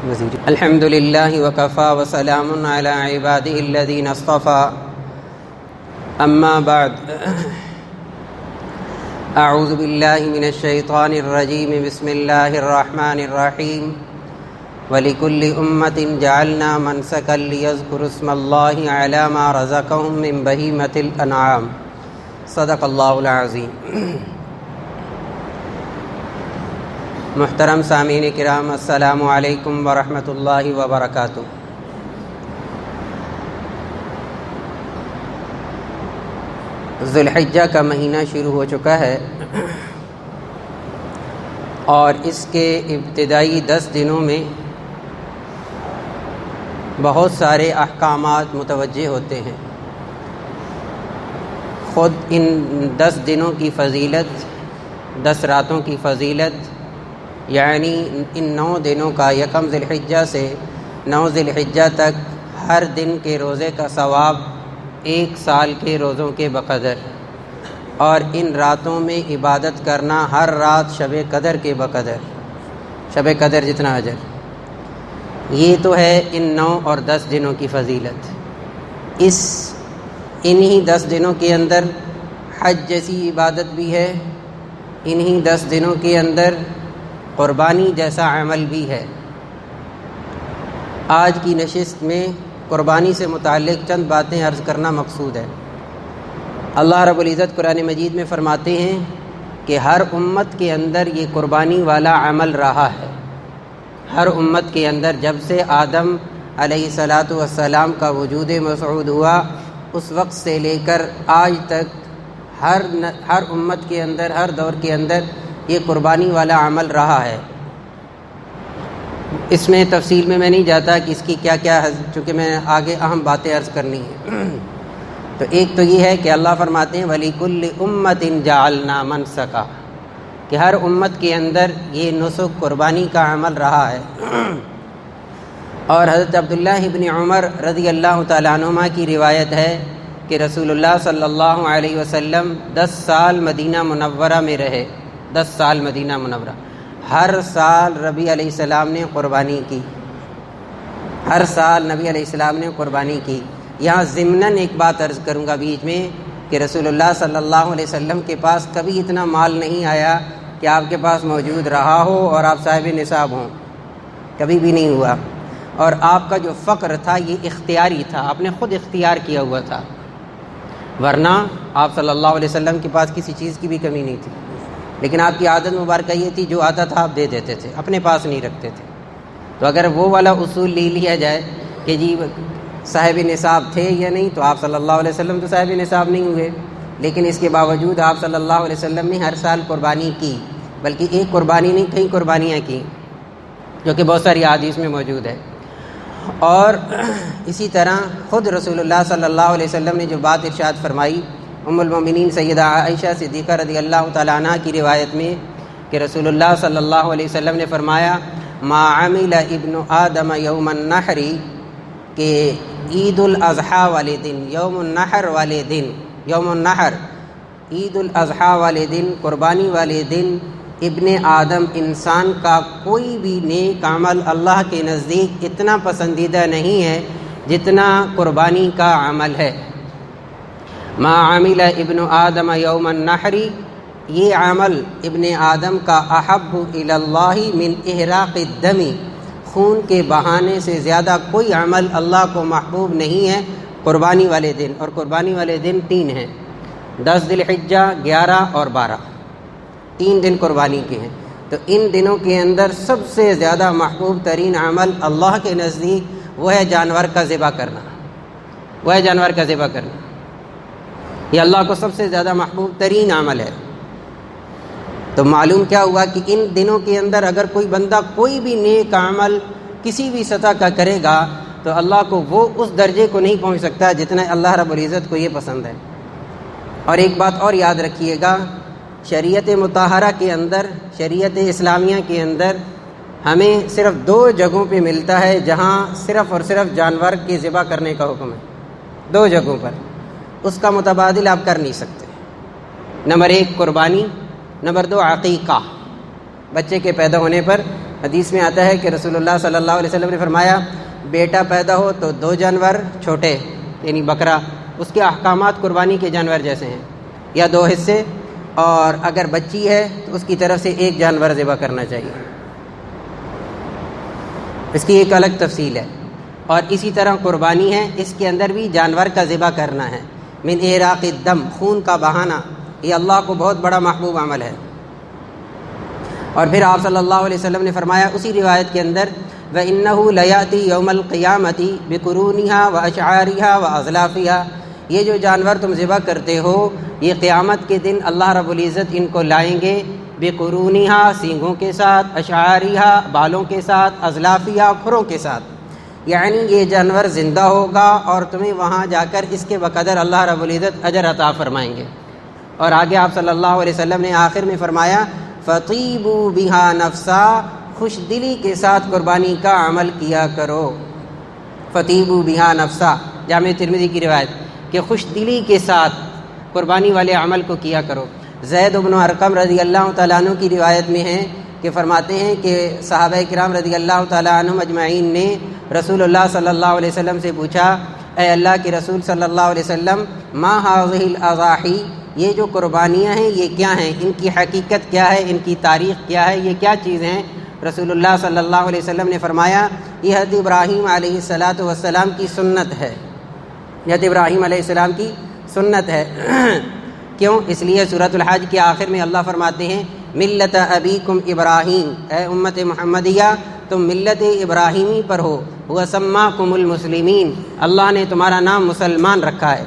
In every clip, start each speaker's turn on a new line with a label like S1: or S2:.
S1: الحمد لله وكفى وسلام على عباده الذين اصطفى أما بعد أعوذ بالله من الشيطان الرجيم بسم الله الرحمن الرحيم ولكل أمة جعلنا منسكا ليذكروا اسم الله على ما رزقهم من بهيمة الأنعام صدق اللہ العظیم۔ محترم سامعین کرام، السلام علیکم ورحمۃ اللہ وبرکاتہ۔ ذو الحجہ کا مہینہ شروع ہو چکا ہے اور اس کے ابتدائی 10 دنوں میں بہت سارے احکامات متوجہ ہوتے ہیں۔ خود ان 10 دنوں کی فضیلت، 10 راتوں کی فضیلت، یعنی ان 9 دنوں کا یکم ذی الحجہ سے 9 ذی الحجہ تک ہر دن کے روزے کا ثواب 1 سال کے روزوں کے بقدر، اور ان راتوں میں عبادت کرنا ہر رات شب قدر کے بقدر، شب قدر جتنا اجر۔ یہ تو ہے ان 9 اور 10 دنوں کی فضیلت۔ انہی 10 دنوں کے اندر حج جیسی عبادت بھی ہے، انہی 10 دنوں کے اندر قربانی جیسا عمل بھی ہے۔ آج کی نشست میں قربانی سے متعلق چند باتیں عرض کرنا مقصود ہے۔ اللہ رب العزت قرآن مجید میں فرماتے ہیں کہ ہر امت کے اندر یہ قربانی والا عمل رہا ہے۔ ہر امت کے اندر جب سے آدم علیہ السلام کا وجود مسعود ہوا، اس وقت سے لے کر آج تک ہر امت کے اندر، ہر دور کے اندر یہ قربانی والا عمل رہا ہے۔ اس میں تفصیل میں نہیں جاتا کہ اس کی کیا کیا ہے، چونکہ میں آگے اہم باتیں عرض کرنی ہیں۔ تو ایک تو یہ ہے کہ اللہ فرماتے ہیں وَلِكُلِّ أُمَّةٍ جَعَلْنَا مَنْسَكًا، کہ ہر امت کے اندر یہ نسک قربانی کا عمل رہا ہے۔ اور حضرت عبداللہ ابن عمر رضی اللہ تعالیٰ عنہما کی روایت ہے کہ رسول اللہ صلی اللہ علیہ وسلم 10 سال مدینہ منورہ میں رہے، 10 سال مدینہ منورہ۔ ہر سال ربی علیہ السلام نے قربانی کی، ہر سال نبی علیہ السلام نے قربانی کی۔ یہاں ضمناً ایک بات عرض کروں گا بیچ میں کہ رسول اللہ صلی اللہ علیہ وسلم کے پاس کبھی اتنا مال نہیں آیا کہ آپ کے پاس موجود رہا ہو اور آپ صاحب نصاب ہوں، کبھی بھی نہیں ہوا۔ اور آپ کا جو فقر تھا یہ اختیاری تھا، آپ نے خود اختیار کیا ہوا تھا، ورنہ آپ صلی اللہ علیہ وسلم کے پاس کسی چیز کی بھی کمی نہیں تھی، لیکن آپ کی عادت مبارکہ یہ تھی جو آتا تھا آپ دے دیتے تھے، اپنے پاس نہیں رکھتے تھے۔ تو اگر وہ والا اصول لے لیا جائے کہ جی صاحب نصاب تھے یا نہیں، تو آپ صلی اللہ علیہ وسلم تو صاحب نصاب نہیں ہوئے، لیکن اس کے باوجود آپ صلی اللہ علیہ وسلم نے ہر سال قربانی کی، بلکہ ایک قربانی نہیں کئی قربانیاں کی، جو کہ بہت ساری احادیث میں موجود ہے۔ اور اسی طرح خود رسول اللہ صلی اللہ علیہ وسلم نے جو بات ارشاد فرمائی، ام المومنین سیدہ عائشہ صدیقہ رضی اللہ تعالیٰ عنہ کی روایت میں کہ رسول اللہ صلی اللہ علیہ وسلم نے فرمایا ما عمل ابن آدم یوم النحر، کہ عید الاضحیٰ والے دن، یوم النحر والے دن، یوم النحر عید الاضحیٰ والے دن، قربانی والے دن، ابن آدم انسان کا کوئی بھی نیک عمل اللہ کے نزدیک اتنا پسندیدہ نہیں ہے جتنا قربانی کا عمل ہے۔ ما عمل ابن آدم یوم النحر، یہ عمل ابن آدم کا احب الی اللہ من احراق الدم، خون کے بہانے سے زیادہ کوئی عمل اللہ کو محبوب نہیں ہے قربانی والے دن۔ اور قربانی والے دن 3 ہیں، 10 ذی الحجہ، 11 اور 12، 3 دن قربانی کے ہیں۔ تو ان دنوں کے اندر سب سے زیادہ محبوب ترین عمل اللہ کے نزدیک وہ ہے جانور کا ذبح کرنا، وہ ہے جانور کا ذبح کرنا، یہ اللہ کو سب سے زیادہ محبوب ترین عمل ہے۔ تو معلوم کیا ہوا کہ ان دنوں کے اندر اگر کوئی بندہ کوئی بھی نیک عمل کسی بھی سطح کا کرے گا تو اللہ کو وہ اس درجے کو نہیں پہنچ سکتا جتنا اللہ رب العزت کو یہ پسند ہے۔ اور ایک بات اور یاد رکھیے گا، شریعت مطہرہ کے اندر، شریعت اسلامیہ کے اندر ہمیں صرف 2 جگہوں پہ ملتا ہے جہاں صرف اور صرف جانور کے ذبح کرنے کا حکم ہے، 2 جگہوں پر، اس کا متبادل آپ کر نہیں سکتے۔ نمبر 1 قربانی، نمبر 2 عقیقہ، بچے کے پیدا ہونے پر حدیث میں آتا ہے کہ رسول اللہ صلی اللہ علیہ وسلم نے فرمایا بیٹا پیدا ہو تو 2 جانور چھوٹے یعنی بکرا، اس کے احکامات قربانی کے جانور جیسے ہیں، یا 2 حصے، اور اگر بچی ہے تو اس کی طرف سے 1 جانور ذبح کرنا چاہیے۔ اس کی ایک الگ تفصیل ہے۔ اور اسی طرح قربانی ہے، اس کے اندر بھی جانور کا ذبح کرنا ہے۔ من احراق الدم، خون کا بہانا، یہ اللہ کو بہت بڑا محبوب عمل ہے۔ اور پھر آپ صلی اللہ علیہ وسلم نے فرمایا اسی روایت کے اندر وَإِنَّهُ لَيَأْتِي يَوْمَ الْقِيَامَةِ بِقُرُونِهَا وَأَشْعَارِهَا وَأَزْلَافِهَا، یہ جو جانور تم ذبح کرتے ہو یہ قیامت کے دن اللہ رب العزت ان کو لائیں گے، بِقُرُونِهَا سینگوں کے ساتھ، أَشْعَارِهَا بالوں کے ساتھ، أَزْلَافِهَا کھروں کے ساتھ، یعنی یہ جانور زندہ ہوگا اور تمہیں وہاں جا کر اس کے بقدر اللہ رب العزت اجر عطا فرمائیں گے۔ اور آگے آپ صلی اللہ علیہ وسلم نے آخر میں فرمایا فَطِيبُوا بِهَا نَفْسًا، خوش دلی کے ساتھ قربانی کا عمل کیا کرو۔ فَطِيبُوا بِهَا نَفْسًا، جامع ترمذی کی روایت کہ خوش دلی کے ساتھ قربانی والے عمل کو کیا کرو۔ زید بن ارقم رضی اللہ تعالیٰ عنہ کی روایت میں ہے کہ فرماتے ہیں کہ صحابہ کرام رضی اللہ تعالیٰ عنہم اجمعین نے رسول اللہ صلی اللہ علیہ وسلم سے پوچھا اے اللہ کے رسول صلی اللہ علیہ وسلم ما هذه الاضاحی، یہ جو قربانیاں ہیں یہ کیا ہیں، ان کی حقیقت کیا ہے، ان کی تاریخ کیا ہے، یہ کیا چیزیں ہیں؟ رسول اللہ صلی اللہ علیہ وسلم نے فرمایا یہ حضرت ابراہیم علیہ السلام کی سنت ہے، یہ حضرت ابراہیم علیہ السلام کی سنت ہے۔ کیوں؟ اس لیے سورۃ الحج کے آخر میں اللہ فرماتے ہیں ملت ابیکم ابراہیم، اے امت محمدیہ تم ملت ابراہیمی پر ہو، وسماکم المسلمین، اللہ نے تمہارا نام مسلمان رکھا ہے،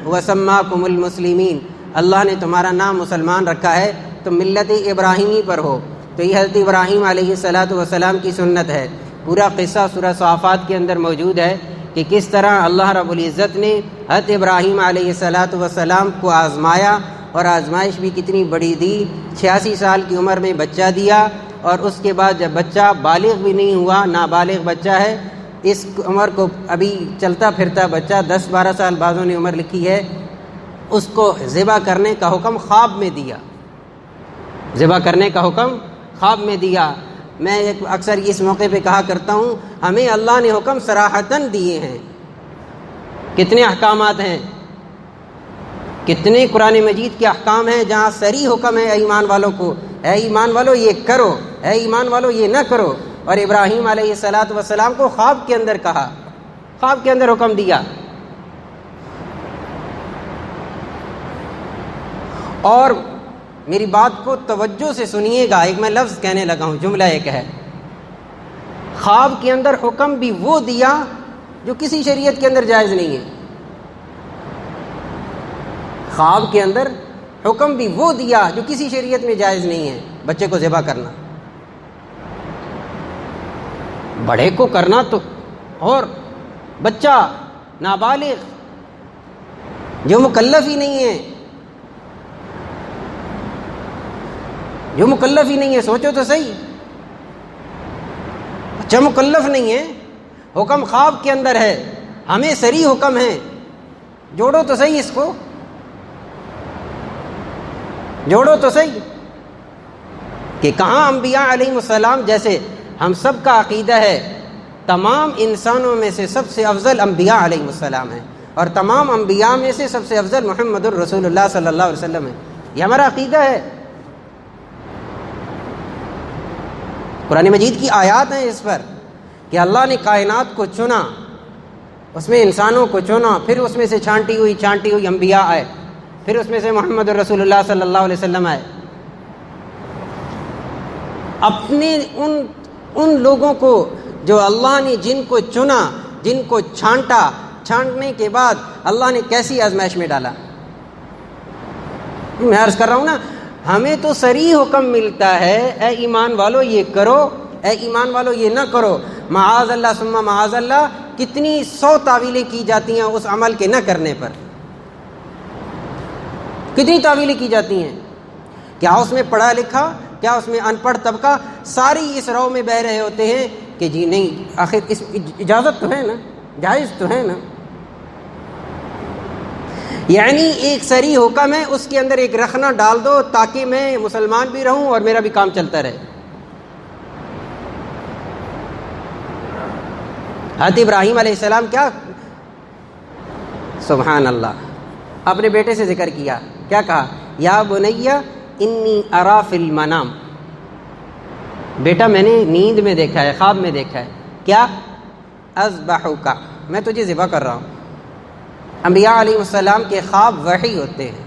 S1: وسماکم المسلمین، اللہ نے تمہارا نام مسلمان رکھا ہے، تم ملت ابراہیمی پر ہو۔ تو یہ حضرت ابراہیم علیہ السلام کی سنت ہے۔ پورا قصہ سورہ صافات کے اندر موجود ہے کہ کس طرح اللہ رب العزت نے حضرت ابراہیم علیہ السلام کو آزمایا، اور آزمائش بھی کتنی بڑی دی، 86 سال کی عمر میں بچہ دیا، اور اس کے بعد جب بچہ بالغ بھی نہیں ہوا، نابالغ بچہ ہے، اس عمر کو ابھی چلتا پھرتا بچہ 10-12 سال بعضوں نے عمر لکھی ہے، اس کو ذبح کرنے کا حکم خواب میں دیا، ذبح کرنے کا حکم خواب میں دیا۔ میں اکثر اس موقع پہ کہا کرتا ہوں ہمیں اللہ نے حکم صراحتاً دیے ہیں، کتنے احکامات ہیں، کتنے قرآن مجید کے احکام ہیں جہاں صریح حکم ہے اے ایمان والوں کو، اے ایمان والو یہ کرو، اے ایمان والو یہ نہ کرو۔ اور ابراہیم علیہ السلام کو خواب کے اندر کہا، خواب کے اندر حکم دیا۔ اور میری بات کو توجہ سے سنیے گا، ایک میں لفظ کہنے لگا ہوں، جملہ ایک ہے، خواب کے اندر حکم بھی وہ دیا جو کسی شریعت کے اندر جائز نہیں ہے، خواب کے اندر حکم بھی وہ دیا جو کسی شریعت میں جائز نہیں ہے، بچے کو ذبح کرنا، بڑے کو کرنا تو، اور بچہ نابالغ جو مکلف ہی نہیں ہے، جو مکلف ہی نہیں ہے، سوچو تو صحیح، بچہ مکلف نہیں ہے، حکم خواب کے اندر ہے، ہمیں صریح حکم ہے، جوڑو تو صحیح، اس کو جوڑو تو صحیح کہ کہاں انبیاء علیہ السلام جیسے ہم سب کا عقیدہ ہے تمام انسانوں میں سے سب سے افضل انبیاء علیہ السلام ہیں، اور تمام انبیاء میں سے سب سے افضل محمد الرسول اللہ صلی اللہ علیہ وسلم ہے، یہ ہمارا عقیدہ ہے۔ قرآن مجید کی آیات ہیں اس پر کہ اللہ نے کائنات کو چنا، اس میں انسانوں کو چنا، پھر اس میں سے چھانٹی ہوئی انبیاء آئے، پھر اس میں سے محمد رسول اللہ صلی اللہ علیہ وسلم آئے۔ اپنے ان لوگوں کو جو اللہ نے جن کو چنا، جن کو چھانٹنے کے بعد اللہ نے کیسی آزمائش میں ڈالا۔ میں عرض کر رہا ہوں نا، ہمیں تو صریح حکم ملتا ہے اے ایمان والو یہ کرو، اے ایمان والو یہ نہ کرو، معاذ اللہ ثم معاذ اللہ کتنی 100 تعویلیں کی جاتی ہیں اس عمل کے نہ کرنے پر، کتنی تعویلیں کی جاتی ہیں، کیا اس میں پڑھا لکھا، کیا اس میں ان پڑھ طبقہ، ساری اس رو میں بہ رہے ہوتے ہیں کہ جی نہیں، آخر اس اجازت تو ہے نا، جائز تو ہے نا، یعنی ایک صریح حکم ہے، اس کے اندر ایک رخنہ ڈال دو تاکہ میں مسلمان بھی رہوں اور میرا بھی کام چلتا رہے۔ حضرت ابراہیم علیہ السلام کیا، سبحان اللہ، اپنے بیٹے سے ذکر کیا، کیا کہا؟ یا بنی انی ارا فی المنام، بیٹا میں نے نیند میں دیکھا ہے، خواب میں دیکھا ہے، کیا؟ اذبحک، میں تجھے ذبح کر رہا ہوں۔ انبیاء علیہ السلام کے خواب وحی ہوتے ہیں۔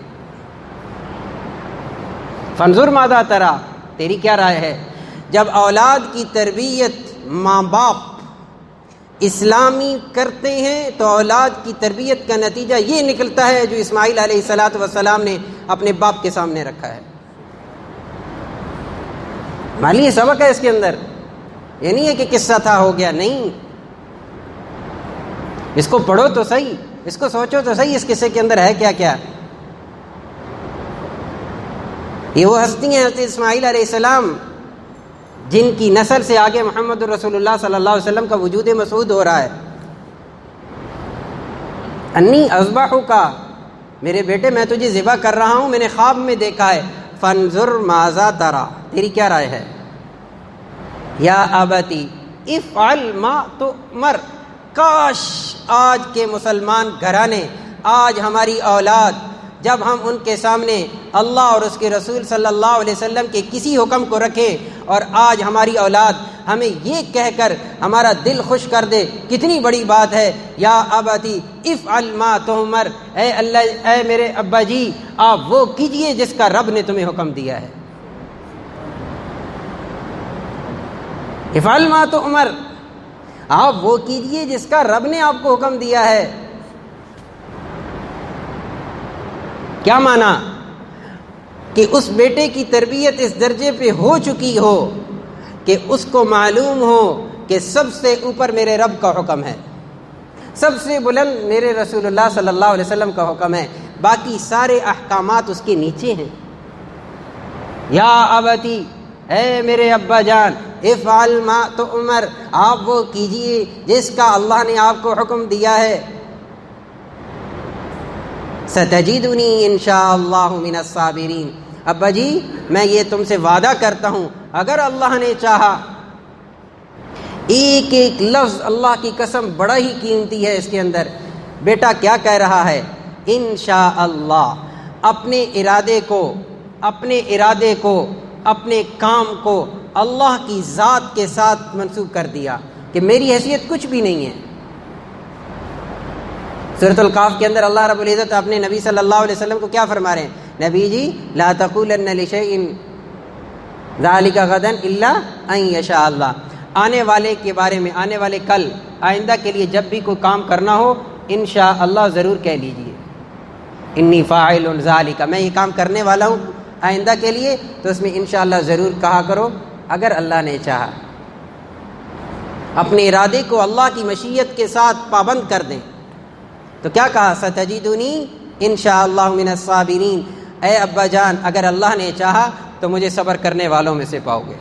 S1: فانظر ماذا تری، تیری کیا رائے ہے؟ جب اولاد کی تربیت ماں باپ اسلامی کرتے ہیں تو اولاد کی تربیت کا نتیجہ یہ نکلتا ہے جو اسماعیل علیہ السلام نے اپنے باپ کے سامنے رکھا ہے۔ ہمارے لیے سبق ہے اس کے اندر، یہ نہیں ہے کہ قصہ تھا ہو گیا، نہیں، اس کو پڑھو تو صحیح، اس کو سوچو تو صحیح، اس قصے کے اندر ہے کیا کیا۔ یہ وہ ہستی ہیں حضرت اسماعیل علیہ السلام جن کی نسل سے آگے محمد رسول اللہ صلی اللہ علیہ وسلم کا وجود مسعود ہو رہا ہے۔ انی اذبحک، میرے بیٹے میں تجھے ذبح کر رہا ہوں، میں نے خواب میں دیکھا ہے۔ فانظر ماذا تری، تیری کیا رائے ہے؟ یا ابتی افعل ما تؤمر، کاش آج کے مسلمان گھرانے، آج ہماری اولاد، جب ہم ان کے سامنے اللہ اور اس کے رسول صلی اللہ علیہ وسلم کے کسی حکم کو رکھیں اور آج ہماری اولاد ہمیں یہ کہہ کر ہمارا دل خوش کر دے، کتنی بڑی بات ہے۔ یا ابتی افعل ما تؤمر، اے اللہ، اے میرے ابا جی، آپ وہ کیجئے جس کا رب نے تمہیں حکم دیا ہے۔ افعل ما تؤمر، آپ وہ کیجئے جس کا رب نے آپ کو حکم دیا ہے۔ کیا معنی؟ کہ اس بیٹے کی تربیت اس درجے پہ ہو چکی ہو کہ اس کو معلوم ہو کہ سب سے اوپر میرے رب کا حکم ہے، سب سے بلند میرے رسول اللہ صلی اللہ علیہ وسلم کا حکم ہے، باقی سارے احکامات اس کے نیچے ہیں۔ یا ابتی، اے میرے ابا جان، افعل ما تؤمر، آپ وہ کیجئے جس کا اللہ نے آپ کو حکم دیا ہے۔ ستجدنی انشاءاللہ من الصابرین، ابا جی میں یہ تم سے وعدہ کرتا ہوں، اگر اللہ نے چاہا، ایک ایک لفظ اللہ کی قسم بڑا ہی قیمتی ہے اس کے اندر۔ بیٹا کیا کہہ رہا ہے؟ انشاءاللہ، اپنے ارادے کو، اپنے کام کو اللہ کی ذات کے ساتھ منسوب کر دیا کہ میری حیثیت کچھ بھی نہیں ہے۔ سورۃ القاف کے اندر اللہ رب العزت اپنے نبی صلی اللہ علیہ وسلم کو کیا فرما رہے ہیں؟ نبی جی لا تقولن لشیء ذالک غدا الا ان یشاء اللہ، آنے والے کے بارے میں، آنے والے کل، آئندہ کے لیے جب بھی کوئی کام کرنا ہو انشاءاللہ ضرور کہہ لیجئے، انی فاعل ذالک، میں یہ کام کرنے والا ہوں آئندہ کے لیے، تو اس میں انشاءاللہ ضرور کہا کرو اگر اللہ نے چاہا۔ اپنے ارادے کو اللہ کی مشیت کے ساتھ پابند کر دیں۔ تو کیا کہا؟ ستجدنی انشاءاللہ من الصابرین، اے ابا جان اگر اللہ نے چاہا تو مجھے صبر کرنے والوں میں سے پاؤ گے۔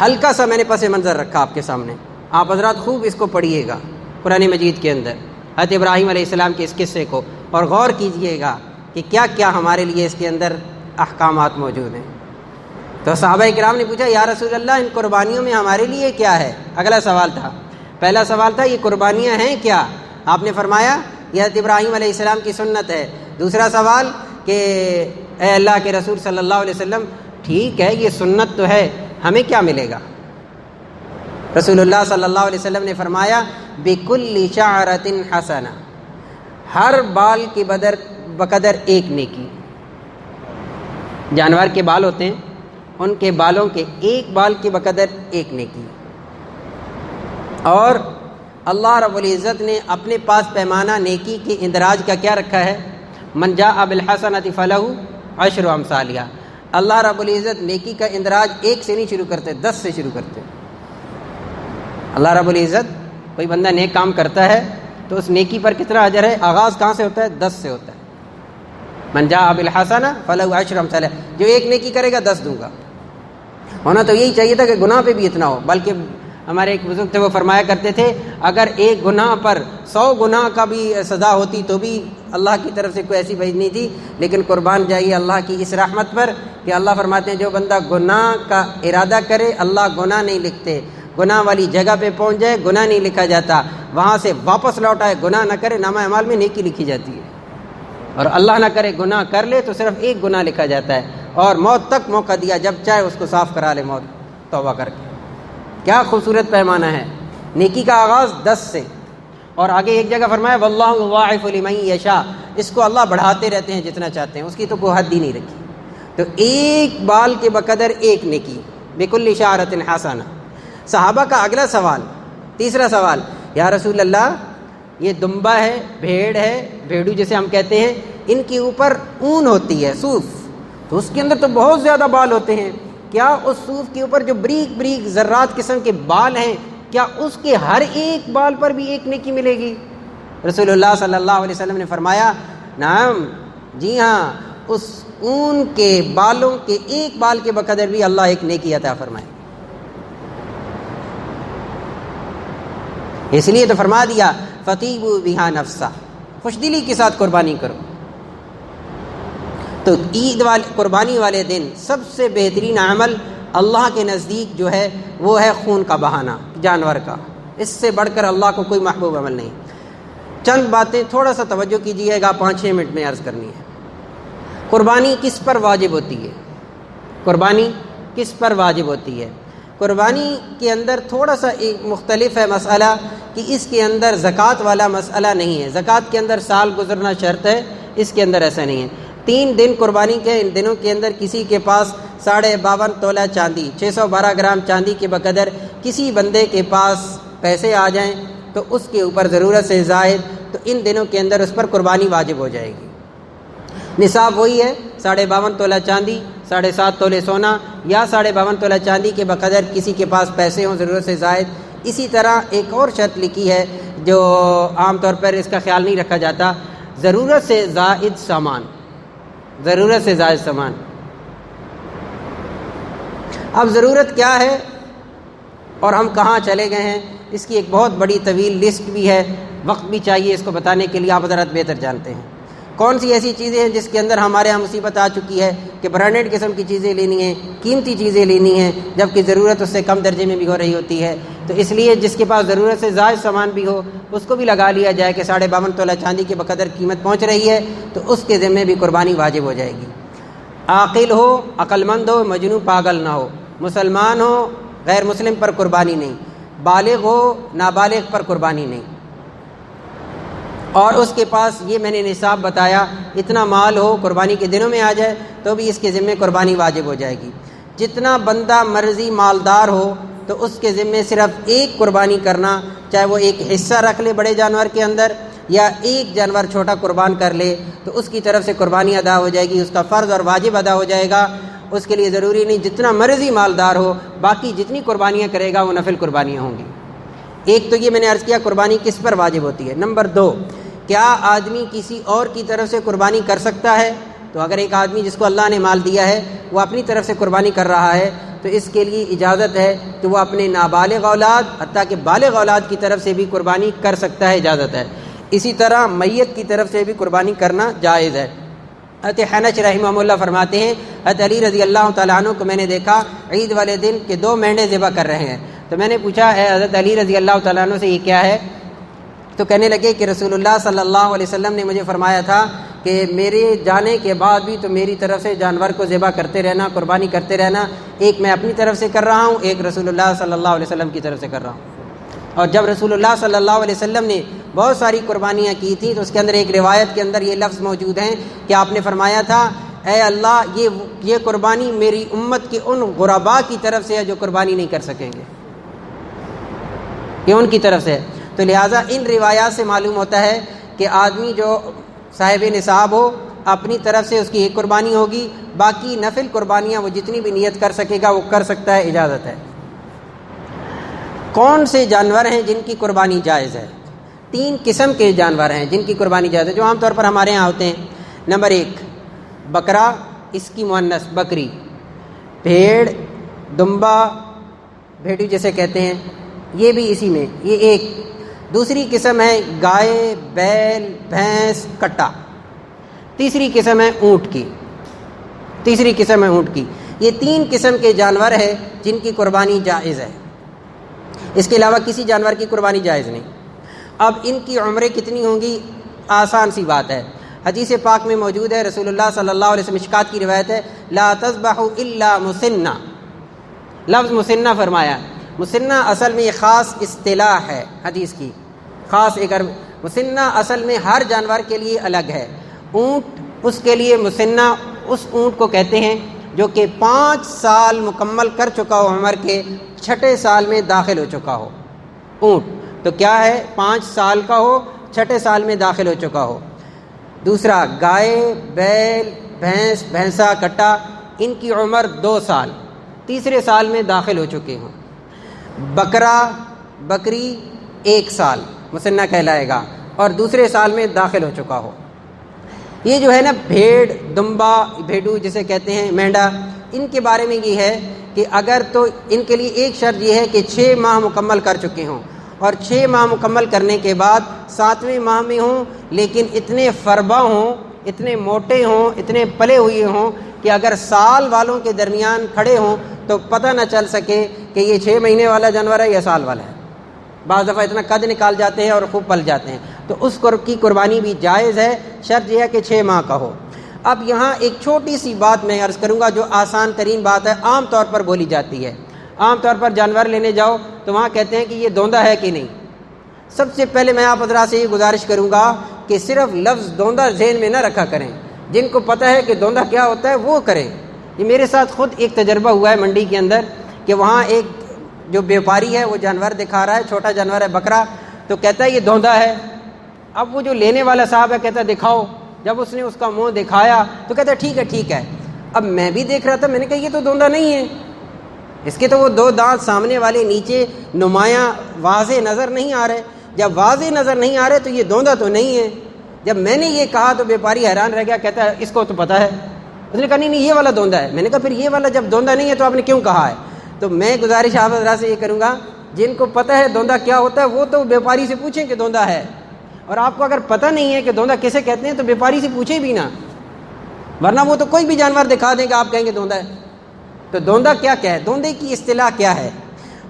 S1: ہلکا سا میں نے پس منظر رکھا آپ کے سامنے، آپ حضرات خوب اس کو پڑھیے گا قرآن مجید کے اندر، حضرت ابراہیم علیہ السلام کے اس قصے کو، اور غور کیجئے گا کہ کیا کیا ہمارے لیے اس کے اندر احکامات موجود ہیں۔ تو صحابہ کرام نے پوچھا یا رسول اللہ ان قربانیوں میں ہمارے لیے کیا ہے؟ اگلا سوال تھا، پہلا سوال تھا یہ قربانیاں ہیں کیا؟ آپ نے فرمایا یہ حضرت ابراہیم علیہ السلام کی سنت ہے۔ دوسرا سوال کہ اے اللہ کے رسول صلی اللہ علیہ وسلم ٹھیک ہے یہ سنت تو ہے، ہمیں کیا ملے گا؟ رسول اللہ صلی اللہ علیہ وسلم نے فرمایا بِكُلِّ شَعْرَةٍ حَسَنَةٍ، ہر بال کے بقدر ایک نیکی۔ جانور کے بال ہوتے ہیں، ان کے بالوں کے ایک بال کے بقدر ایک نیکی۔ اور اللہ رب العزت نے اپنے پاس پیمانہ نیکی کے اندراج کا کیا رکھا ہے؟ من جاء بالحسنۃ فلہ عشر امثالھا، اللہ رب العزت نیکی کا اندراج ایک سے نہیں شروع کرتے، 10 سے شروع کرتے۔ اللہ رب العزت کوئی بندہ نیک کام کرتا ہے تو اس نیکی پر کتنا اجر ہے؟ آغاز کہاں سے ہوتا ہے؟ 10 سے ہوتا ہے۔ من جاء بالحسنۃ فلہ عشر امثالھا، جو ایک نیکی کرے گا 10 دوں گا۔ ہونا تو یہی چاہیے تھا کہ گناہ پہ بھی اتنا ہو، بلکہ ہمارے ایک بزرگ تھے وہ فرمایا کرتے تھے اگر ایک گناہ پر 100 گناہ کا بھی سزا ہوتی تو بھی اللہ کی طرف سے کوئی ایسی بھیج نہیں تھی، لیکن قربان جائیے اللہ کی اس رحمت پر کہ اللہ فرماتے ہیں جو بندہ گناہ کا ارادہ کرے اللہ گناہ نہیں لکھتے، گناہ والی جگہ پہ پہنچ جائے گناہ نہیں لکھا جاتا، وہاں سے واپس لوٹ آئے گناہ نہ کرے نامہ اعمال میں نیکی لکھی جاتی ہے، اور اللہ نہ کرے گناہ کر لے تو صرف ایک گناہ لکھا جاتا ہے، اور موت تک موقع دیا، جب چاہے اس کو صاف کرا لے موت توبہ کر کے۔ کیا خوبصورت پیمانہ ہے، نیکی کا آغاز 10 سے، اور آگے ایک جگہ فرمایا واللہ یضاعف لمن یشاء، اس کو اللہ بڑھاتے رہتے ہیں جتنا چاہتے ہیں، اس کی تو کوئی حد ہی نہیں رکھی۔ تو ایک بال کے بقدر ایک نیکی، بکل شعرۃ حسنہ۔ صحابہ کا اگلا سوال، تیسرا سوال، یا رسول اللہ یہ دمبا ہے، بھیڑ ہے، بھیڑو جسے ہم کہتے ہیں، ان کے اوپر اون ہوتی ہے، صوف، تو اس کے اندر تو بہت زیادہ بال ہوتے ہیں، کیا اس صوف کے اوپر جو بریک بریک ذرات قسم کے بال ہیں، کیا اس کے ہر ایک بال پر بھی ایک نیکی ملے گی؟ رسول اللہ صلی اللہ علیہ وسلم نے فرمایا نعم، جی ہاں، اس اون کے بالوں کے ایک بال کے بقدر بھی اللہ ایک نیکی عطا فرمائے۔ اس لیے تو فرما دیا فطیبوا بہا نفسا، خوش دلی کے ساتھ قربانی کرو۔ تو عید قربانی والے دن سب سے بہترین عمل اللہ کے نزدیک جو ہے وہ ہے خون کا بہانا جانور کا، اس سے بڑھ کر اللہ کو کوئی محبوب عمل نہیں۔ چند باتیں تھوڑا سا توجہ کیجیے گا، 5-6 منٹ میں عرض کرنی ہے۔ قربانی کس پر واجب ہوتی ہے؟ قربانی کس پر واجب ہوتی ہے؟ قربانی کے اندر تھوڑا سا ایک مختلف ہے مسئلہ، کہ اس کے اندر زکوٰۃ والا مسئلہ نہیں ہے، زکوٰۃ کے اندر سال گزرنا شرط ہے، اس کے اندر ایسا نہیں ہے۔ 3 دن قربانی کے، ان دنوں کے اندر کسی کے پاس 52.5 تولہ چاندی، 612 گرام چاندی کے بقدر کسی بندے کے پاس پیسے آ جائیں تو اس کے اوپر ضرورت سے زائد، تو ان دنوں کے اندر اس پر قربانی واجب ہو جائے گی۔ نصاب وہی ہے 52.5 تولہ چاندی، 7.5 تولے سونا، یا 52.5 تولہ چاندی کے بقدر کسی کے پاس پیسے ہوں ضرورت سے زائد۔ اسی طرح ایک اور شرط لکھی ہے جو عام طور پر اس کا خیال نہیں رکھا جاتا، ضرورت سے زائد سامان، ضرورت سے زائد سامان۔ اب ضرورت کیا ہے اور ہم کہاں چلے گئے ہیں، اس کی ایک بہت بڑی طویل لسٹ بھی ہے، وقت بھی چاہیے اس کو بتانے کے لیے، آپ حضرات بہتر جانتے ہیں کون سی ایسی چیزیں ہیں جس کے اندر ہمارے ہاں مصیبت آ چکی ہے کہ برانڈیڈ قسم کی چیزیں لینی ہیں، قیمتی چیزیں لینی ہیں، جبکہ ضرورت اس سے کم درجے میں بھی ہو رہی ہوتی ہے۔ تو اس لیے جس کے پاس ضرورت سے زائد سامان بھی ہو اس کو بھی لگا لیا جائے کہ 52.5 تولہ چاندی کے بقدر قیمت پہنچ رہی ہے، تو اس کے ذمے بھی قربانی واجب ہو جائے گی۔ عاقل ہو، عقل مند ہو، مجنون پاگل نہ ہو، مسلمان ہو، غیر مسلم پر قربانی نہیں، بالغ ہو، نابالغ پر قربانی نہیں، اور اس کے پاس یہ میں نے نصاب بتایا اتنا مال ہو قربانی کے دنوں میں آ جائے تو بھی اس کے ذمے قربانی واجب ہو جائے گی۔ جتنا بندہ مرضی مالدار ہو تو اس کے ذمے صرف ایک قربانی کرنا، چاہے وہ ایک حصہ رکھ لے بڑے جانور کے اندر یا ایک جانور چھوٹا قربان کر لے، تو اس کی طرف سے قربانی ادا ہو جائے گی، اس کا فرض اور واجب ادا ہو جائے گا۔ اس کے لیے ضروری نہیں جتنا مرضی مالدار ہو، باقی جتنی قربانیاں کرے گا وہ نفل قربانیاں ہوں گی۔ ایک تو یہ میں نے عرض کیا قربانی کس پر واجب ہوتی ہے۔ نمبر 2، کیا آدمی کسی اور کی طرف سے قربانی کر سکتا ہے؟ تو اگر ایک آدمی جس کو اللہ نے مال دیا ہے وہ اپنی طرف سے قربانی کر رہا ہے تو اس کے لیے اجازت ہے کہ وہ اپنے نابالغ اولاد حتیٰ کہ بالغ اولاد کی طرف سے بھی قربانی کر سکتا ہے، اجازت ہے۔ اسی طرح میت کی طرف سے بھی قربانی کرنا جائز ہے۔ حضرت حنش رحمہ اللہ فرماتے ہیں حضرت علی رضی اللہ تعالیٰ عنہ کو میں نے دیکھا عید والے دن کہ 2 مینڈے ذبح کر رہے ہیں، تو میں نے پوچھا اے حضرت علی رضی اللہ تعالیٰ عنہ سے یہ کیا ہے؟ تو کہنے لگے کہ رسول اللہ صلی اللہ علیہ وسلم نے مجھے فرمایا تھا کہ میرے جانے کے بعد بھی تو میری طرف سے جانور کو ذبح کرتے رہنا، قربانی کرتے رہنا، ایک میں اپنی طرف سے کر رہا ہوں، ایک رسول اللہ صلی اللہ علیہ وسلم کی طرف سے کر رہا ہوں۔ اور جب رسول اللہ صلی اللہ علیہ وسلم نے بہت ساری قربانیاں کی تھیں تو اس کے اندر ایک روایت کے اندر یہ لفظ موجود ہیں کہ آپ نے فرمایا تھا اے اللہ یہ قربانی میری امت کے ان غرباء کی طرف سے ہے جو قربانی نہیں کر سکیں گے، یہ ان کی طرف سے ہے۔ تو لہٰذا ان روایات سے معلوم ہوتا ہے کہ آدمی جو صاحب نصاب ہو اپنی طرف سے اس کی ایک قربانی ہوگی، باقی نفل قربانیاں وہ جتنی بھی نیت کر سکے گا وہ کر سکتا ہے، اجازت ہے۔ کون سے جانور ہیں جن کی قربانی جائز ہے؟ 3 قسم کے جانور ہیں جن کی قربانی جائز ہے جو عام طور پر ہمارے ہاں ہوتے ہیں۔ نمبر 1 بکرا، اس کی مؤنث بکری، بھیڑ، دمبا، بھیڑو جسے کہتے ہیں، یہ بھی اسی میں، یہ ایک۔ دوسری قسم ہے گائے، بیل، بھینس، کٹا۔ تیسری قسم ہے اونٹ کی، تیسری قسم ہے اونٹ کی۔ یہ 3 قسم کے جانور ہیں جن کی قربانی جائز ہے۔ اس کے علاوہ کسی جانور کی قربانی جائز نہیں۔ اب ان کی عمریں کتنی ہوں گی؟ آسان سی بات ہے، حدیث پاک میں موجود ہے، رسول اللہ صلی اللہ علیہ وسلم مشکات کی روایت ہے، لا تذبحوا الا مسنہ، لفظ مسنہ فرمایا۔ مسنہ اصل میں یہ خاص اصطلاح ہے حدیث کی، خاص ایک مسنہ اصل میں ہر جانور کے لیے الگ ہے۔ اونٹ اس کے لیے مسنہ اس اونٹ کو کہتے ہیں جو کہ 5 سال مکمل کر چکا ہو، عمر کے 6 سال میں داخل ہو چکا ہو۔ اونٹ تو کیا ہے؟ 5 سال کا ہو، 6 سال میں داخل ہو چکا ہو۔ دوسرا گائے، بیل، بھینس، بھینسا، کٹا، ان کی عمر 2 سال، تیسرے سال میں داخل ہو چکے ہوں۔ بکرا، بکری 1 سال مسنہ کہلائے گا اور دوسرے سال میں داخل ہو چکا ہو۔ یہ جو ہے نا بھیڑ، دمبا، بھیڈو جسے کہتے ہیں، مینڈا، ان کے بارے میں یہ ہے کہ اگر تو ان کے لیے ایک شرط یہ ہے کہ 6 ماہ مکمل کر چکے ہوں، اور 6 ماہ مکمل کرنے کے بعد 7ویں ماہ میں ہوں، لیکن اتنے فربا ہوں، اتنے موٹے ہوں، اتنے پلے ہوئے ہوں کہ اگر سال والوں کے درمیان کھڑے ہوں تو پتہ نہ چل سکے کہ یہ 6 مہینے والا جانور ہے یا سال والا ہے۔ بعض دفعہ اتنا قد نکال جاتے ہیں اور خوب پل جاتے ہیں، تو اس کی قربانی بھی جائز ہے، شرط یہ ہے کہ 6 ماہ کا ہو۔ اب یہاں ایک چھوٹی سی بات میں عرض کروں گا جو آسان ترین بات ہے، عام طور پر بولی جاتی ہے۔ عام طور پر جانور لینے جاؤ تو وہاں کہتے ہیں کہ یہ دوندا ہے کہ نہیں۔ سب سے پہلے میں آپ حضرات سے یہ گزارش کروں گا کہ صرف لفظ دوندا ذہن میں نہ رکھا کریں، جن کو پتہ ہے کہ دوندا کیا ہوتا ہے وہ کریں۔ یہ میرے ساتھ خود ایک تجربہ ہوا ہے منڈی کے اندر کہ وہاں ایک جو بیوپاری ہے وہ جانور دکھا رہا ہے، چھوٹا جانور ہے بکرا، تو کہتا ہے یہ دوندا ہے۔ اب وہ جو لینے والا صاحب ہے کہتا ہے دکھاؤ، جب اس نے اس کا منہ دکھایا تو کہتا ہے ٹھیک ہے ٹھیک ہے۔ اب میں بھی دیکھ رہا تھا، میں نے کہا یہ تو دوندا نہیں ہے، اس کے تو وہ 2 دانت سامنے والے نیچے نمایاں واضح نظر نہیں آ رہے۔ جب واضح نظر نہیں آ رہے تو یہ دوندا تو نہیں ہے۔ جب میں نے یہ کہا تو بیوپاری حیران رہ گیا، کہتا ہے اس کو تو پتہ ہے۔ اس نے کہا نہیں یہ والا دوندا ہے۔ میں نے کہا پھر یہ والا جب دوندا نہیں ہے تو آپ نے کیوں کہا ہے؟ تو میں گزارش آپ حضرات سے یہ کروں گا، جن کو پتہ ہے دوندا کیا ہوتا ہے وہ تو بیوپاری سے پوچھیں کہ دوندا ہے، اور آپ کو اگر پتہ نہیں ہے کہ دوندا کیسے کہتے ہیں تو بیوپاری سے پوچھیں بھی نہ، ورنہ وہ تو کوئی بھی جانور دکھا دیں گے آپ کہیں گے دوندا ہے۔ تو دوندا کیا ہے؟ دوندے کی اصطلاح کیا ہے؟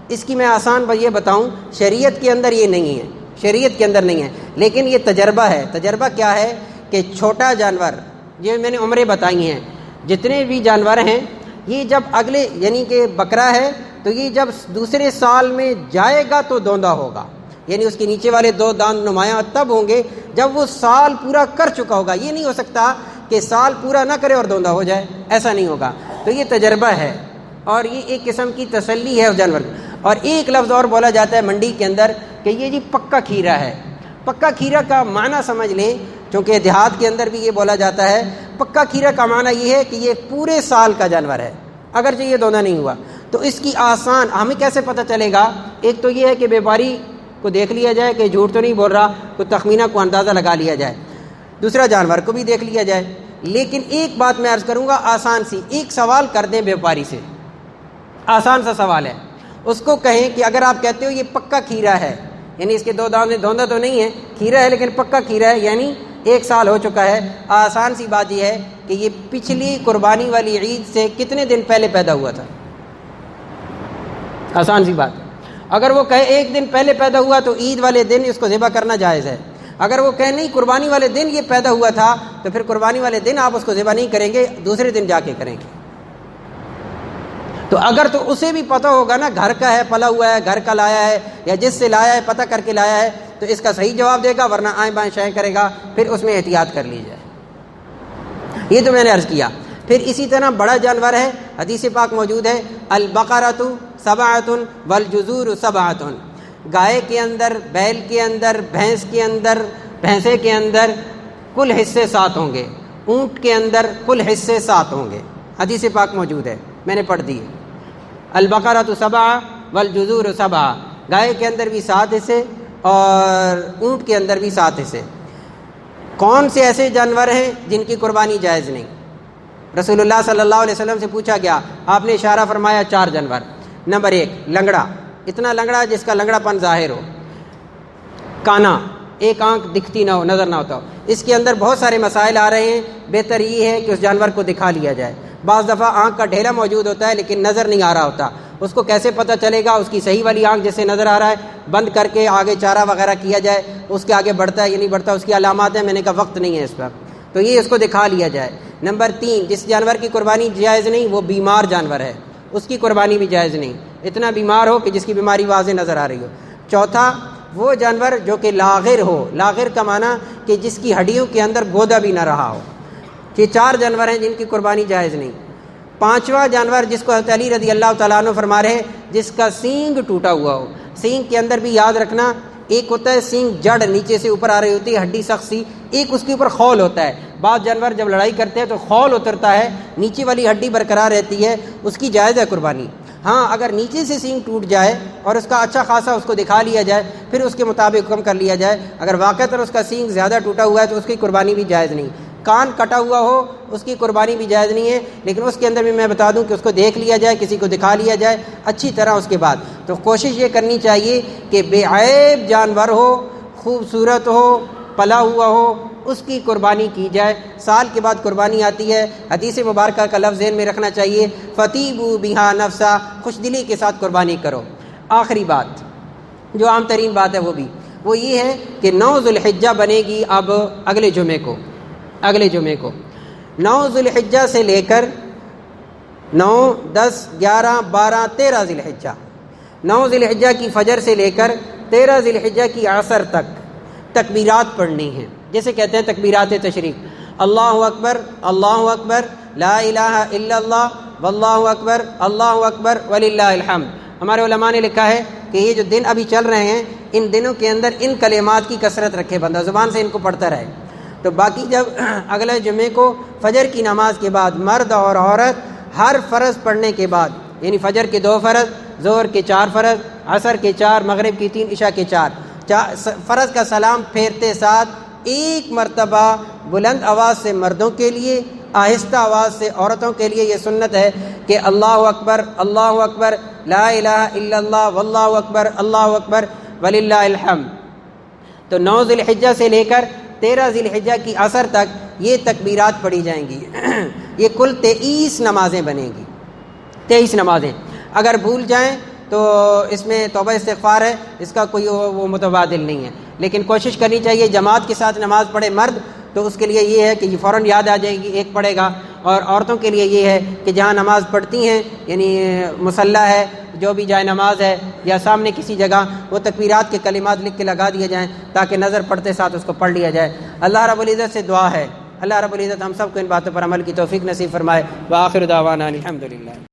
S1: اس کی میں آسان یہ بتاؤں، شریعت کے اندر یہ نہیں ہے، شریعت کے اندر نہیں ہے، لیکن یہ تجربہ ہے۔ تجربہ کیا ہے کہ چھوٹا جانور، یہ میں نے عمریں بتائی ہیں، جتنے بھی جانور ہیں یہ جب اگلے یعنی کہ بکرا ہے تو یہ جب دوسرے سال میں جائے گا تو دوندا ہوگا، یعنی اس کے نیچے والے 2 دانت نمایاں تب ہوں گے جب وہ سال پورا کر چکا ہوگا۔ یہ نہیں ہو سکتا کہ سال پورا نہ کرے اور دوندا ہو جائے، ایسا نہیں ہوگا۔ تو یہ تجربہ ہے اور یہ ایک قسم کی تسلی ہے اس جانور کی۔ اور ایک لفظ اور بولا جاتا ہے منڈی کے اندر کہ یہ جی پکا کھیرا ہے۔ پکا کھیرا کا معنی سمجھ لیں، چونکہ دیہات کے اندر بھی یہ بولا جاتا ہے، پکا کھیرا کا معنی یہ ہے کہ یہ پورے سال کا جانور ہے، اگرچہ یہ دوندا نہیں ہوا۔ تو اس کی آسان ہمیں کیسے پتہ چلے گا؟ ایک تو یہ ہے کہ بیوپاری کو دیکھ لیا جائے کہ جھوٹ تو نہیں بول رہا، تو تخمینہ کو اندازہ لگا لیا جائے، دوسرا جانور کو بھی دیکھ لیا جائے۔ لیکن ایک بات میں عرض کروں گا آسان سی، ایک سوال کر دیں بیوپاری سے، آسان سا سوال ہے، اس کو کہیں کہ اگر آپ کہتے ہو یہ پکا کھیرا ہے، یعنی اس کے 2 دانت میں دوندا تو نہیں ہے، کھیرا ہے لیکن پکا کھیرا ہے، یعنی 1 سال ہو چکا ہے، آسان سی بات یہ ہے کہ یہ پچھلی قربانی والی عید سے کتنے دن پہلے پیدا ہوا تھا؟ آسان سی بات ہے۔ اگر وہ کہے 1 دن پہلے پیدا ہوا تو عید والے دن اس کو ذبح کرنا جائز ہے۔ اگر وہ کہے نہیں قربانی والے دن یہ پیدا ہوا تھا تو پھر قربانی والے دن آپ اس کو ذبح نہیں کریں گے، دوسرے دن جا کے کریں گے۔ تو اگر تو اسے بھی پتہ ہوگا نا گھر کا ہے، پلا ہوا ہے، گھر کا لایا ہے، یا جس سے لایا ہے پتہ کر کے لایا ہے، تو اس کا صحیح جواب دے گا، ورنہ آئیں بائیں شائیں کرے گا، پھر اس میں احتیاط کر لی جائے۔ یہ تو میں نے عرض کیا۔ پھر اسی طرح بڑا جانور ہے، حدیث پاک موجود ہے، البقرۃ سبعۃ والجزور سبعۃ، گائے کے اندر، بیل کے اندر، بھینس کے اندر، بھینسے کے اندر کل حصے 7 ہوں گے، اونٹ کے اندر کل حصے 7 ہوں گے، حدیث پاک موجود ہے، میں نے پڑھ دی ہے۔ البقرۃ سبع والجزور سبع، گائے کے اندر بھی 7 حصے اور اونٹ کے اندر بھی 7 حصے۔ کون سے ایسے جانور ہیں جن کی قربانی جائز نہیں؟ رسول اللہ صلی اللہ علیہ وسلم سے پوچھا گیا، آپ نے اشارہ فرمایا 4 جانور۔ نمبر 1 لنگڑا، اتنا لنگڑا جس کا لنگڑا پن ظاہر ہو، کانا، ایک آنکھ دکھتی نہ ہو، نظر نہ ہوتا ہو۔ اس کے اندر بہت سارے مسائل آ رہے ہیں، بہتر یہ ہے کہ اس جانور کو دکھا لیا جائے۔ بعض دفعہ آنکھ کا ڈھیلا موجود ہوتا ہے لیکن نظر نہیں آ رہا ہوتا، اس کو کیسے پتہ چلے گا؟ اس کی صحیح والی آنکھ جیسے نظر آ رہا ہے بند کر کے آگے چارہ وغیرہ کیا جائے، اس کے آگے بڑھتا ہے یا نہیں بڑھتا، اس کی علامات ہیں، میں نے کہا وقت نہیں ہے اس پر، تو یہ اس کو دکھا لیا جائے۔ نمبر 3، جس جانور کی قربانی جائز نہیں وہ بیمار جانور ہے، اس کی قربانی بھی جائز نہیں، اتنا بیمار ہو کہ جس کی بیماری واضح نظر آ رہی ہو۔ چوتھا، وہ جانور جو کہ لاغر ہو، لاغر کا معنی کہ جس کی ہڈیوں کے اندر گودا بھی نہ رہا ہو۔ یہ 4 جانور ہیں جن کی قربانی جائز نہیں۔ 5واں جانور جس کو حضرت علی رضی اللہ تعالیٰ عنہ فرما رہے ہیں جس کا سینگ ٹوٹا ہوا ہو۔ سینگ کے اندر بھی یاد رکھنا، ایک ہوتا ہے سینگ جڑ نیچے سے اوپر آ رہی ہوتی ہے ہڈی سخت سی، ایک اس کے اوپر خول ہوتا ہے۔ بعض جانور جب لڑائی کرتے ہیں تو خول اترتا ہے، نیچے والی ہڈی برقرار رہتی ہے، اس کی جائز ہے قربانی۔ ہاں اگر نیچے سے سینگ ٹوٹ جائے اور اس کا اچھا خاصا اس کو دکھا لیا جائے پھر اس کے مطابق حکم کر لیا جائے، اگر واقعتاً اس کا سینگ زیادہ ٹوٹا ہوا ہے تو اس کی قربانی بھی جائز نہیں۔ کان کٹا ہوا ہو اس کی قربانی بھی جائز نہیں ہے، لیکن اس کے اندر بھی میں بتا دوں کہ اس کو دیکھ لیا جائے، کسی کو دکھا لیا جائے اچھی طرح اس کے بعد۔ تو کوشش یہ کرنی چاہیے کہ بے عیب جانور ہو، خوبصورت ہو، پلا ہوا ہو، اس کی قربانی کی جائے۔ سال کے بعد قربانی آتی ہے، حدیث مبارکہ کا لفظ ذہن میں رکھنا چاہیے، فَطِيبُوا بِهَا نَفْسًا، خوش دلی کے ساتھ قربانی کرو۔ آخری بات جو عام ترین بات ہے وہ یہ ہے کہ 9 ذو الحجہ بنے گی اب اگلے جمعے کو 9 ذو الحجہ سے لے کر 9، 10، 11، 12، 13 ذی الحجہ، 9 ذی الحجہ کی فجر سے لے کر 13 ذی الحجہ کی عصر تک تکبیرات پڑھنی ہیں، جیسے کہتے ہیں تکبیرات تشریق، اللہ اکبر اللہ اکبر لا الہ الا اللہ واللہ اکبر اللہ اکبر وللہ الحمد۔ ہمارے علماء نے لکھا ہے کہ یہ جو دن ابھی چل رہے ہیں ان دنوں کے اندر ان کلمات کی کثرت رکھے بندہ، زبان سے ان کو پڑھتا رہے۔ تو باقی جب اگلے جمعے کو فجر کی نماز کے بعد مرد اور عورت ہر فرض پڑھنے کے بعد، یعنی فجر کے 2 فرض، ظہر کے 4 فرض، عصر کے 4، مغرب کی 3، عشاء کے 4 فرض کا سلام پھیرتے ساتھ ایک مرتبہ بلند آواز سے مردوں کے لیے، آہستہ آواز سے عورتوں کے لیے یہ سنت ہے کہ اللہ اکبر لا الہ الا اللہ واللہ اکبر اللہ اکبر وللہ الحمد۔ تو 9 ذی الحجہ سے لے کر 13 ذی الحجہ کی عصر تک یہ تکبیرات پڑھی جائیں گی۔ یہ کل 23 نمازیں بنیں گی، 23 نمازیں۔ اگر بھول جائیں تو اس میں توبہ استغفار ہے، اس کا کوئی وہ متبادل نہیں ہے، لیکن کوشش کرنی چاہیے جماعت کے ساتھ نماز پڑھے مرد تو اس کے لیے یہ ہے کہ یہ فوراً یاد آ جائے گی، ایک پڑھے گا، اور عورتوں کے لیے یہ ہے کہ جہاں نماز پڑھتی ہیں یعنی مصلی ہے، جو بھی جائے نماز ہے یا سامنے کسی جگہ، وہ تکبیرات کے کلمات لکھ کے لگا دیے جائیں تاکہ نظر پڑھتے ساتھ اس کو پڑھ لیا جائے۔ اللہ رب العزت سے دعا ہے اللہ رب العزت ہم سب کو ان باتوں پر عمل کی توفیق نصیب فرمائے۔ وآخر دعوانا الحمدللہ۔